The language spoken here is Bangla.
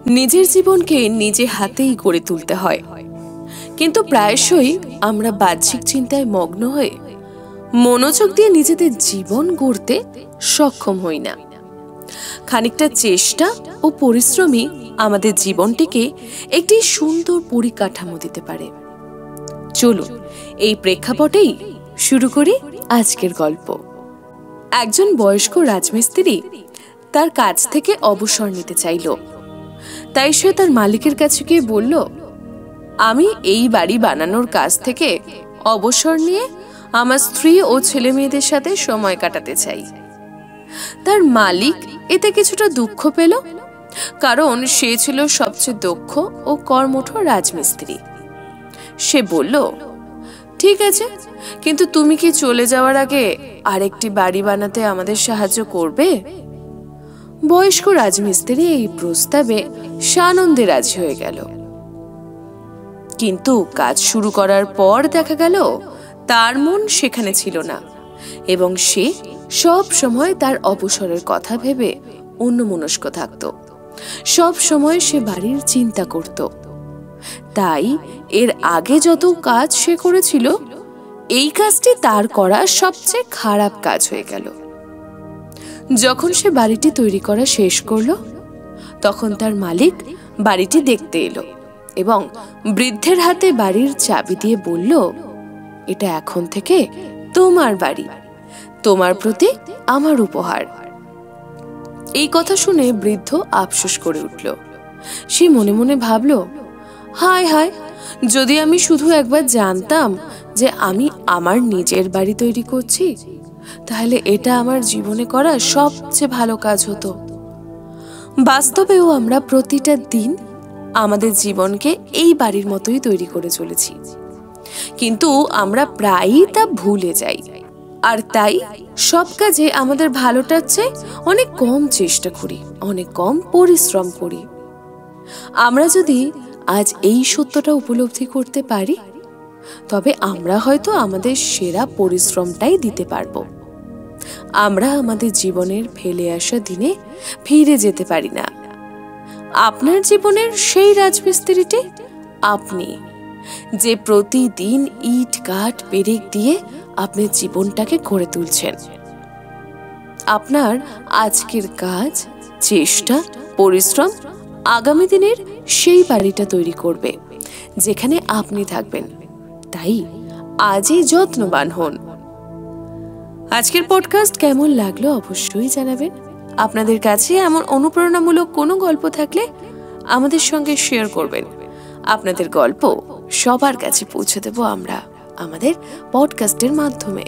নিজের জীবনকে নিজে হাতেই গড়ে তুলতে হয়, কিন্তু প্রায়শই আমরা বাহ্যিক চিন্তায় মগ্ন হয়ে মনোযোগ দিয়ে নিজেদের জীবন গড়তে সক্ষম হই না। খানিকটা চেষ্টা ও পরিশ্রমই আমাদের জীবনটিকে একটি সুন্দর পরিকাঠামো দিতে পারে। চলুন এই প্রেক্ষাপটেই শুরু করি আজকের গল্প। একজন বয়স্ক রাজমিস্ত্রি তার কাজ থেকে অবসর নিতে চাইল। তাই সে তার মালিকের কাছে গিয়ে বলল, আমি এই বাড়ি বানানোর কাজ থেকে অবসর নিয়ে আমার স্ত্রী ও ছেলে মেয়েদের সাথে সময় কাটাতে চাই। তার মালিক এতে কিছুটা দুঃখ পেল, কারণ সে ছিল সবচেয়ে দক্ষ ও কর্মঠ রাজমিস্ত্রি। সে বলল, ঠিক আছে, কিন্তু তুমি কি চলে যাওয়ার আগে আরেকটি বাড়ি বানাতে আমাদের সাহায্য করবে? বয়স্ক রাজমিস্ত্রি এই প্রস্তাবে সানন্দে রাজি হয়ে গেল। কিন্তু কাজ শুরু করার পর দেখা গেল তার মন সেখানে ছিল না, এবং সে সব সময় তার অবসরের কথা ভেবে অন্যমনস্ক থাকত। সব সময় সে বাড়ির চিন্তা করত। তাই এর আগে যত কাজ সে করেছিল, এই কাজটি তার করা সবচেয়ে খারাপ কাজ হয়ে গেল। যখন সে বাড়িটি তৈরি করা শেষ করলো, তখন তার মালিক বাড়িটি দেখতে এলো এবং বৃদ্ধের হাতে বাড়ির চাবি দিয়ে বলল, এটা এখন থেকে তোমার বাড়ি, তোমার প্রতি আমার উপহার। এই কথা শুনে বৃদ্ধ আফসোস করে উঠল। সে মনে মনে ভাবল, হায় হায়, যদি আমি শুধু একবার জানতাম যে আমি আমার নিজের বাড়ি তৈরি করছি, তাহলে এটা আমার জীবনে করা সবচেয়ে ভালো কাজ হতো। বাস্তবেও আমরা প্রতিটা দিন আমাদের জীবনকে এই বাড়ির মতোই তৈরি করে চলেছি, কিন্তু আমরা প্রায়ই তা ভুলে যাই। আর তাই সব কাজে আমাদের ভালোটার চেয়ে অনেক কম চেষ্টা করি, অনেক কম পরিশ্রম করি। আমরা যদি আজ এই সত্যটা উপলব্ধি করতে পারি, তবে আমরা হয়তো আমাদের সেরা পরিশ্রমটাই দিতে পারবো। আমরা আমাদের জীবনের ফেলে আসা দিনে ফিরে যেতে পারি না। আপনার জীবনের সেই রাজমিস্ত্রিটি আপনি, যে প্রতিদিন ইট কাঠ পেরেক দিয়ে আপনার জীবনটাকে গড়ে তুলছেন। আপনার আজকের কাজ, চেষ্টা, পরিশ্রম আগামী দিনের সেই বাড়িটা তৈরি করবে যেখানে আপনি থাকবেন। তাই আজই যত্নবান হন। আজকের পডকাস্ট কেমন লাগলো অবশ্যই জানাবেন। আপনাদের কাছে এমন অনুপ্রেরণামূলক কোনো গল্প থাকলে আমাদের সঙ্গে শেয়ার করবেন। আপনাদের গল্প সবার কাছে পৌঁছে দেব আমরা আমাদের পডকাস্টের মাধ্যমে।